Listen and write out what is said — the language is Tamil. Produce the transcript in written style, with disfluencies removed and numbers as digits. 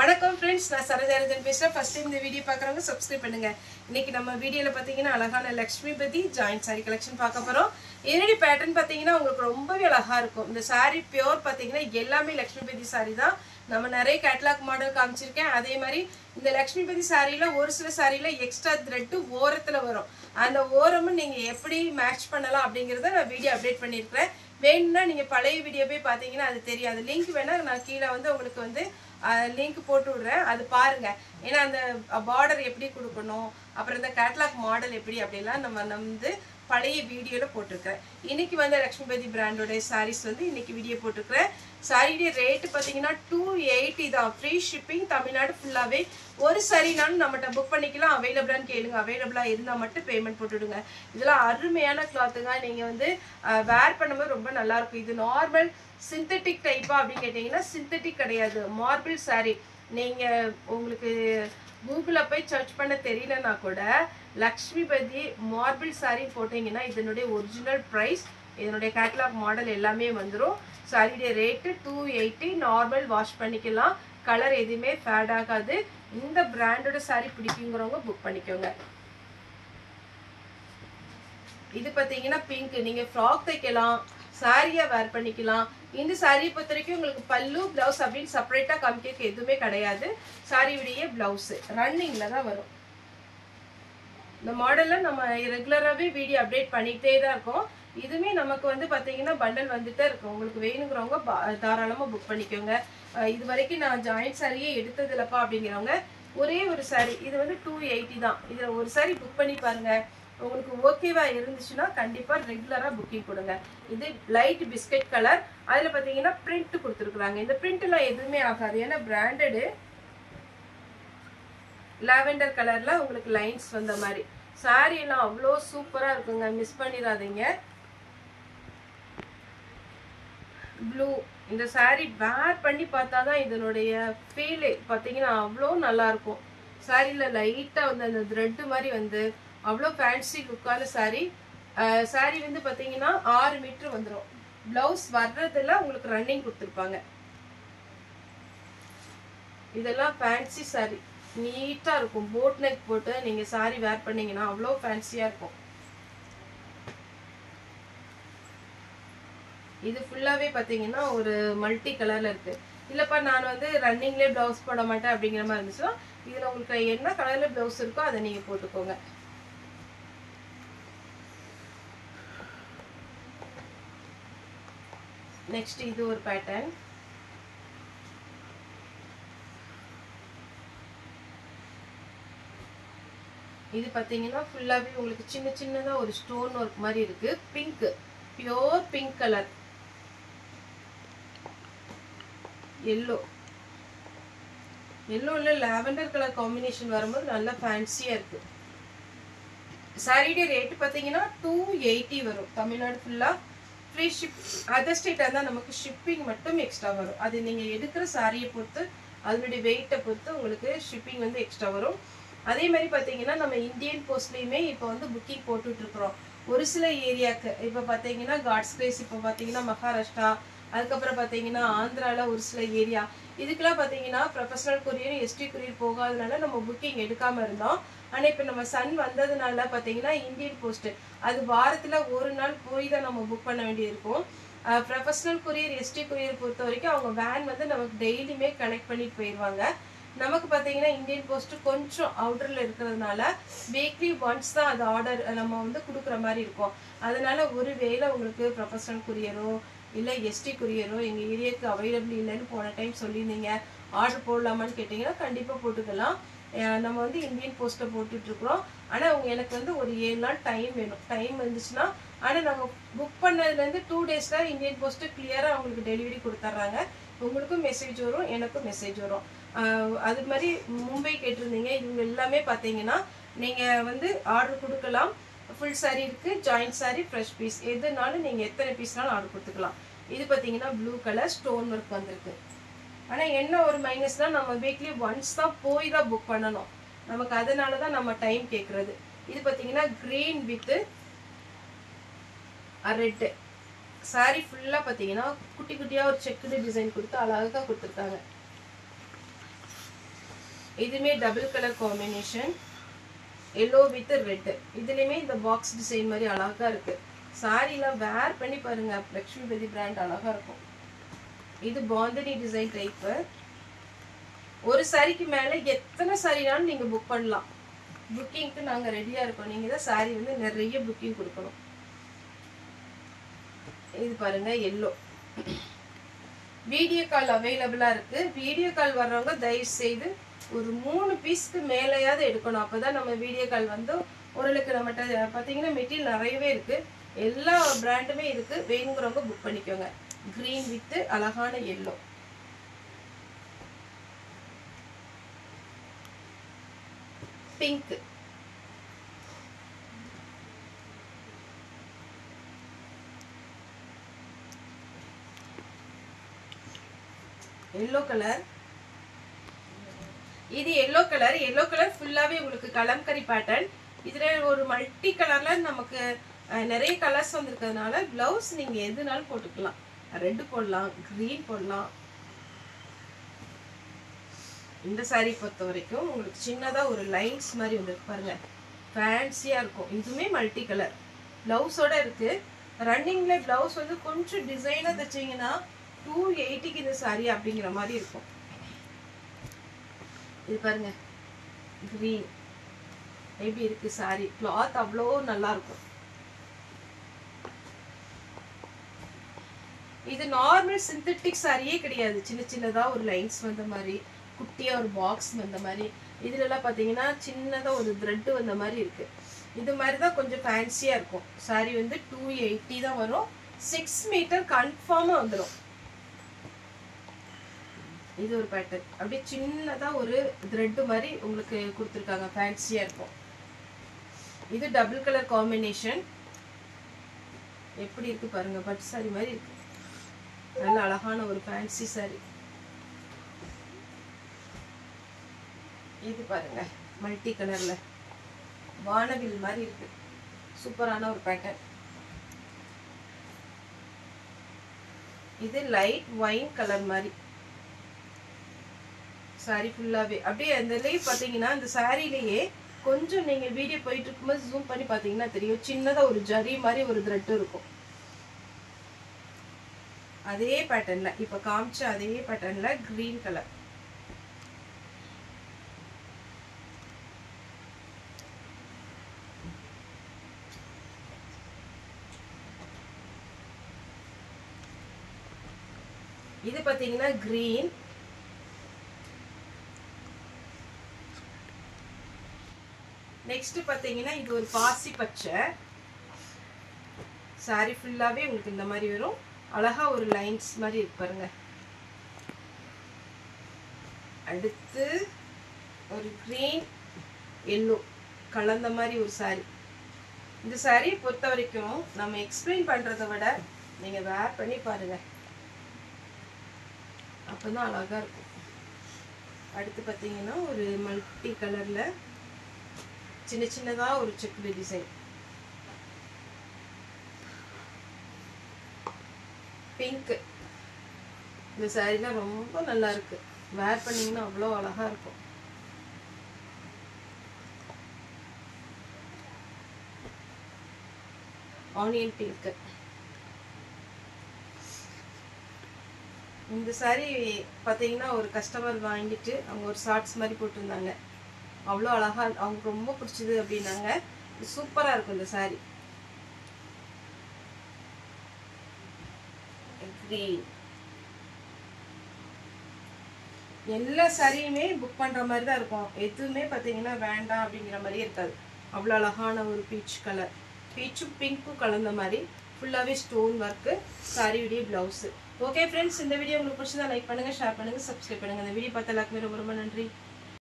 வணக்கம் फ्रेंड्स நான் சரஜாரஜன் பேசுறேன் ஃபர்ஸ்ட் டைம் இந்த வீடியோ பார்க்கறவங்க சப்ஸ்கிரைப் பண்ணுங்க இன்னைக்கு நம்ம வீடியோல பாத்தீங்கன்னா அழகான லட்சுமிபதி ஜாயிண்ட் saree கலெக்ஷன் பார்க்க போறோம் என்னடி பேட்டர்ன் பாத்தீங்கன்னா உங்களுக்கு ரொம்பவே அழகா இருக்கும் இந்த saree பியூர் பாத்தீங்கன்னா எல்லாமே லட்சுமிபதி saree தான் நம்ம நிறைய கேட்டலாக் மாடல் காமிச்சிருக்கேன் அதே மாதிரி இந்த லட்சுமிபதி சாரியில ஒரு சில சாரியில எக்ஸ்ட்ரா த்ரெட் ஓரத்துல வரும் அந்த ஓரமும் நீங்க எப்படி மேட்ச் பண்ணலாம் அப்படிங்கறத நான் வீடியோ அப்டேட் பண்ணிருக்கேன் வேணும்னா நீங்க பழைய வீடியோ போய் பாத்தீங்கன்னா அது தெரியாது லிங்க் வேணா நான் கீழ வந்து உங்களுக்கு வந்து லிங்க் போட்டு விடுறேன் அது பாருங்க ஏன்னா அந்த பார்டர் எப்படி கொடுக்கணும் அப்புறம் இந்த கேட்டலாக் மாடல் எப்படி அப்படிலாம் நம்ம வந்து பழைய வீடியோல போட்டுருக்கேன் இன்னைக்கு வந்து லட்சுமிபதி பிராண்டோட சாரீஸ் வந்து இன்னைக்கு வீடியோ போட்டுருக்கேன் சாரியோட ரேட் பாத்தீங்கன்னா 280 தான் ஃப்ரீ ஷிப்பிங் தமிழ்நாடு ஃபுல்லாவே ஒரு சாரினாலும் நம்மகிட்ட புக் பண்ணிக்கலாம் அவைலபிளான்னு கேளுங்க அவைலபிளா இருந்தா மட்டும் பேமெண்ட் போட்டுடுங்க இதெல்லாம் அருமையான கிளாத்துங்க நீங்க வந்து வேர் பண்ணும்போது ரொம்ப நல்லா இருக்கும் இது நார்மல் சிந்தட்டிக் டைப்பா அப்படின்னு கேட்டீங்கன்னா சிந்தட்டிக் கிடையாது மார்பிள் சாரி நீங்க உங்களுக்கு கூகுள்ல போய் சர்ச் பண்ண தெரியலனா கூட லட்சுமிபதி மார்பிள் சாரி போட்டீங்கன்னா இதனுடைய ஒரிஜினல் பிரைஸ் இதனுடைய கேட்டலாக் மாடல் எல்லாமே வந்துரும் சாரியோட ரேட் 280 நார்மல் வாஷ் பண்ணிக்கலாம் கலர் எதுவுமே ஃபேட் ஆகாது இந்த பிராண்டோட சாரி பிடிக்குங்கிறவங்க புக் பண்ணிக்கோங்க இது பாத்தீங்கன்னா பிங்க் நீங்க ஃப்ராக் தைக்கலாம் சாரியா வேர் பண்ணிக்கலாம் இந்த சாரியை பொறுத்த வரைக்கும் உங்களுக்கு பல்லு பிளவுஸ் அப்படின்னு செப்பரேட்டா காமிக்க எதுவுமே கிடையாது சாரியுடைய பிளவுஸ் ரன்னிங்ல தான் வரும் இந்த மாடல்ல நம்ம ரெகுலராகவே வீடியோ அப்டேட் பண்ணிட்டே தான் இருக்கோம் இதுவுமே நமக்கு வந்து பாத்தீங்கன்னா பண்டல் வந்துட்டே இருக்கும் உங்களுக்கு வேணுங்கிறவங்க தாராளமா புக் பண்ணிக்கோங்க இது வரைக்கும் நான் ஜாயிண்ட் சாரியே எடுத்தது இல்லப்பா அப்படிங்கிறவங்க ஒரே ஒரு சாரி இது வந்து 280 தான் இதுல ஒரு சாரி புக் பண்ணி பாருங்க உங்களுக்கு ஓகேவா இருந்துச்சுன்னா கண்டிப்பா ரெகுலரா புக்கிங் கொடுங்க இது லைட் பிஸ்கட் கலர் அதுல பாத்தீங்கன்னா பிரிண்ட் கொடுத்துருக்காங்க இந்த பிரிண்ட் எல்லாம் எதுவுமே ஆகாது ஏன்னா பிராண்டடு லாவெண்டர் கலர்ல உங்களுக்கு லைன்ஸ் வந்த மாதிரி சாரி எல்லாம் அவ்வளோ சூப்பரா இருக்குங்க மிஸ் பண்ணிடாதீங்க ப்ளூ இந்த சாரி வேர் பண்ணி பார்த்தாதான் இதனுடைய ஃபீல் பாத்தீங்கன்னா அவ்வளோ நல்லா இருக்கும் சாரியில லைட்டா வந்து அந்த த்ரெட் மாதிரி வந்து அவ்வளோ ஃபேன்சி லுக்கான சாரி சாரி வந்து பாத்தீங்கன்னா 6 மீட்டர் வந்துடும் பிளவுஸ் வர்றதுல உங்களுக்கு ரன்னிங் கொடுத்துருப்பாங்க இதெல்லாம் ஃபேன்சி சாரி நீட்டா இருக்கும் போட் நெக் போட்டு நீங்க சாரி வேர் பண்ணீங்கன்னா அவ்வளோ ஃபேன்சியா இருக்கும் இது ஃபுல்லாவே பாத்தீங்கன்னா ஒரு மல்டி கலர்ல இருக்கு இல்லப்பா நான் வந்து ரன்னிங்லயே பிளவுஸ் போட மாட்டேன் அப்படிங்கிற மாதிரி இருந்துச்சுன்னா இதுல உங்களுக்கு என்ன கலர்ல பிளவுஸ் இருக்கோ அதை நீங்க போட்டுக்கோங்க நெக்ஸ்ட் இது ஒரு பேட்டர்ன் இது பாத்தீங்கன்னா ஃபுல்லாவே உங்களுக்கு சின்ன சின்னதா ஒரு ஸ்டோன் ஒர்க் மாதிரி இருக்கு pink pure pink colour yellow எல்லோல லாவெண்டர் கலர் காம்பினேஷன் வரும்போது நல்லா ஃபேன்சியா இருக்கு சாரியோட ரேட் பாத்தீங்கன்னா 280 வரும் தமிழ்நாடு ஃபுல்லா ஃப்ரீ ஷிப் அதர் ஸ்டேட்டா இருந்தா நமக்கு ஷிப்பிங் மட்டும் எக்ஸ்ட்ரா வரும் அது நீங்க எடுக்கிற சாரியை பொறுத்து அதனுடைய வெயிட்டை பொறுத்து உங்களுக்கு ஷிப்பிங் வந்து எக்ஸ்ட்ரா வரும் அதே மாதிரி பாத்தீங்கன்னா நம்ம இந்தியன் போஸ்ட்லயுமே இப்போ வந்து புக்கிங் போட்டுட்டு இருக்கிறோம் ஒரு சில ஏரியாக்கு இப்ப பாத்தீங்கன்னா காட்ஸ் பிளேஸ் இப்ப பாத்தீங்கன்னா மகாராஷ்டிரா அதுக்கப்புறம் பாத்தீங்கன்னா ஆந்திரால ஒரு சில ஏரியா இதுக்கெல்லாம் பாத்தீங்கன்னா ப்ரொஃபஷனல் கொரியர் எஸ்டி கொரியர் போகாதனால நம்ம புக்கிங் எடுக்காம இருந்தோம் ஆனா இப்ப நம்ம சன் வந்ததுனால பாத்தீங்கன்னா இந்தியன் போஸ்ட் அது வாரத்துல ஒரு நாள் போய் தான் நம்ம புக் பண்ண வேண்டியிருக்கும் ப்ரொஃபஷனல் கொரியர் எஸ்டி கொரியர் பொறுத்த வரைக்கும் அவங்க வேன் வந்து நமக்கு டெய்லியுமே கனெக்ட் பண்ணிட்டு போயிடுவாங்க நமக்கு பாத்தீங்கன்னா இந்தியன் போஸ்ட் கொஞ்சம் அவுட்டர்ல இருக்கிறதுனால வீக்லி ஒன்ஸ் தான் அது ஆர்டர் நம்ம வந்து கொடுக்குற மாதிரி இருக்கும் அதனால ஒருவேளை உங்களுக்கு ப்ரொஃபஷனல் கொரியரோ இல்ல எஸ்டி கொரியரோ எங்க ஏரியாவுக்கு அவைலபிள் இல்லைன்னு போன டைம் சொல்லியிருந்தீங்க ஆர்டர் போடலாமான்னு கேட்டீங்கன்னா கண்டிப்பா போட்டுக்கலாம் நம்ம வந்து இந்தியன் போஸ்ட்டை போட்டுட்டு இருக்கிறோம் ஆனா எனக்கு வந்து ஒரு 7 நாள் டைம் வேணும் டைம் இருந்துச்சுன்னா ஆனா நாங்க புக் பண்ணதுல இருந்து 2 டேஸ்ல இந்தியன் போஸ்ட் கிளியரா உங்களுக்கு டெலிவரி கொடுத்துட்றாங்க உங்களுக்கும் மெசேஜ் வரும் எனக்கும் மெசேஜ் வரும் அது மாதிரி மும்பை கேட்டிருந்தீங்க இவங்க எல்லாமே பாத்தீங்கன்னா நீங்க வந்து ஆர்டர் கொடுக்கலாம் ஃபுல் சாரி இருக்கு ஜாயிண்ட் சாரி ஃப்ரெஷ் பீஸ் எதுனாலும் நீங்க எத்தனை பீஸ்னாலும் ஆர்டர் கொடுத்துக்கலாம் இது பாத்தீங்கன்னா ப்ளூ கலர் ஸ்டோன் ஒர்க் வந்திருக்கு ஆனா என்ன ஒரு மைனஸ்னா நம்ம வீக்லி ஒன்ஸ் தான் போய் தான் புக் பண்ணணும் நமக்கு அதனாலதான் நம்ம டைம் கேக்குறது இது பாத்தீங்கன்னா கிரீன் வித் ரெட் சாரி ஃபுல்லா பாத்தீங்கன்னா குட்டி குட்டியா ஒரு செக்குடு டிசைன் கொடுத்து அழகா கொடுத்துருக்காங்க இதுமே double colour combination, yellow with red. இதுலயுமே இந்த பாக்ஸ் டிசைன் மாதிரி அழகா இருக்கு. சாரிலாம் வேர் பண்ணி பாருங்க, லக்ஷ்மிபதி பிராண்ட் அழகா இருக்கும். இது பாந்தினி டிசைன் டைப். ஒரு சாரிக்கு மேல எத்தனை சாரினாலும் நீங்க புக் பண்ணலாம். புக்கிங்க்கு நாங்க ரெடியா இருக்கோம். நீங்க தான் சாரி வந்து நிறைய புக்கிங் கொடுக்கணும். இது பாருங்க எல்லோ. வீடியோ கால் அவைலபிளா இருக்கு. வீடியோ கால் வர்றவங்க தயவு செய்து ஒரு 3 பீஸ்க்கு மேலேயாவது எடுக்கணும். அப்பதான் நம்ம வீடியோ கால் வந்து ஓரளவுக்கு நம்மகிட்ட பாத்தீங்கன்னா மெட்டீரியல் நிறையவே இருக்கு. எல்லா பிராண்டுமே இருக்கு. வேணுங்கிறவங்க புக் பண்ணிக்கோங்க. கிரீன் வித் அழகான எல்லோ. பிங்க். Yellow colour. இது எல்லோ கலர். எல்லோ கலர் ஃபுல்லாவே உங்களுக்கு கலம்கரி பேட்டர்ன். இதுல ஒரு மல்டி கலர்ல நமக்கு நிறைய கலர்ஸ் வந்திருக்கிறதுனால பிளவுஸ் நீங்க எதுனாலும் போட்டுக்கலாம். ரெட் போடலாம், கிரீன் போடலாம். இந்த சாரி பொறுத்த வரைக்கும் உங்களுக்கு சின்னதா ஒரு லைன்ஸ் மாதிரி வந்துருக்கு பாருங்க, ஃபேன்சியா இருக்கும். இதுவுமே மல்டி கலர் பிளவுஸோட இருக்கு. ரன்னிங்ல பிளவுஸ் வந்து கொஞ்சம் டிசைனா தைச்சீங்கன்னா 280க்கு இந்த சாரி அப்படிங்கிற மாதிரி இருக்கும். இது பாருங்க கிரீன் எப்படி இருக்கு சாரி. கிளாத் அவ்வளோ நல்லா இருக்கும். இது நார்மல் சிந்தட்டிக் சாரியே கிடையாது. சின்ன சின்னதா ஒரு லைன்ஸ் வந்த மாதிரி, குட்டியா ஒரு பாக்ஸ் வந்த மாதிரி. இதுல எல்லாம் பாத்தீங்கன்னா சின்னதா ஒரு த்ரெட் வந்த மாதிரி இருக்கு. இது மாதிரி தான் கொஞ்சம் ஃபேன்சியா இருக்கும். சாரி வந்து 280 தான் வரும். 6 மீட்டர் கன்ஃபார்மா வந்துடும். இது ஒரு பேட்டர்ன். அப்படியே சின்னதா ஒரு த்ரெட் மாதிரி உங்களுக்கு கொடுத்துருக்காங்க. ஃபேன்சியா இருக்கும். இது டபுள் கலர் காம்பினேஷன். எப்படி இருக்கு பாருங்க, பட்டு சாரி மாதிரி இருக்கு. நல்ல அழகான ஒரு ஃபேன்சி சாரி. இது பாருங்க மல்டி கலர்ல வானவில் மாதிரி இருக்கு. சூப்பரான ஒரு பேட்டர்ன். இது லைட் ஒயின் கலர் மாதிரி. சாரி ஃபுல்லாவே அப்படியே அந்த லைவ் பாத்தீங்கன்னா இந்த சாரிலேயே கொஞ்சம் நீங்க வீடியோ போயிட்டு இருக்கும்போது ஜூம் பண்ணி பாத்தீங்கன்னா தெரியும், சின்னதா ஒரு ஜரி மாதிரி ஒரு த்ரெட் இருக்கும். அதே பேட்டர்ன்ல இப்ப காமிச்ச அதே பேட்டர்ன்ல கிரீன் கலர். இது பாத்தீங்கன்னா கிரீன். நெக்ஸ்ட் பாத்தீங்கன்னா இது ஒரு பாசி பச்சை. சாரி ஃபுல்லாவே உங்களுக்கு இந்த மாதிரி வரும். அழகா ஒரு லைன்ஸ் மாதிரி இருக்கு பாருங்க. அடுத்து ஒரு கிரீன் எல்லோ கலந்த மாதிரி ஒரு சாரி. இந்த சாரியை பொறுத்த வரைக்கும் நம்ம எக்ஸ்பிளைன் பண்றதை விட நீங்க வேர் பண்ணி பாருங்க, அப்பதான் அழகா இருக்கும். அடுத்து பாத்தீங்கன்னா ஒரு மல்டி கலர்ல சின்ன சின்னதா ஒரு செக்குடு டிசைன். பிங்க். இந்த சாரிலாம் ரொம்ப நல்லா இருக்கு. வேர் பண்ணீங்கன்னா அவ்வளோ அழகா இருக்கும். Onion pink. இந்த சாரி பார்த்தீங்கன்னா ஒரு கஸ்டமர் வாங்கிட்டு அவங்க ஒரு ஷார்ட்ஸ் மாதிரி போட்டிருந்தாங்க. அவ்வளோ அழகா, அவங்க ரொம்ப பிடிச்சது அப்படின்னாங்க. சூப்பராக இருக்கும் இந்த சாரி. கிரீன். எல்லா சாரியுமே புக் பண்ணுற மாதிரி தான் இருக்கும். எதுவுமே பார்த்தீங்கன்னா வேண்டாம் அப்படிங்கிற மாதிரியே இருக்காது. அவ்வளோ அழகான ஒரு பீச் கலர், பீச்சும் பிங்க்கும் கலந்த மாதிரி ஃபுல்லாகவே ஸ்டோன் ஒர்க்கு. சாரியுடைய ப்ளவுஸு. ஓகே ஃப்ரெண்ட்ஸ், இந்த வீடியோ உங்களுக்கு பிடிச்சதா லைக் பண்ணுங்கள், ஷேர் பண்ணுங்கள், சப்ஸ்கிரைப் பண்ணுங்கள். இந்த வீடியோ பார்த்த எல்லாருக்குமே ரொம்ப ரொம்ப நன்றி.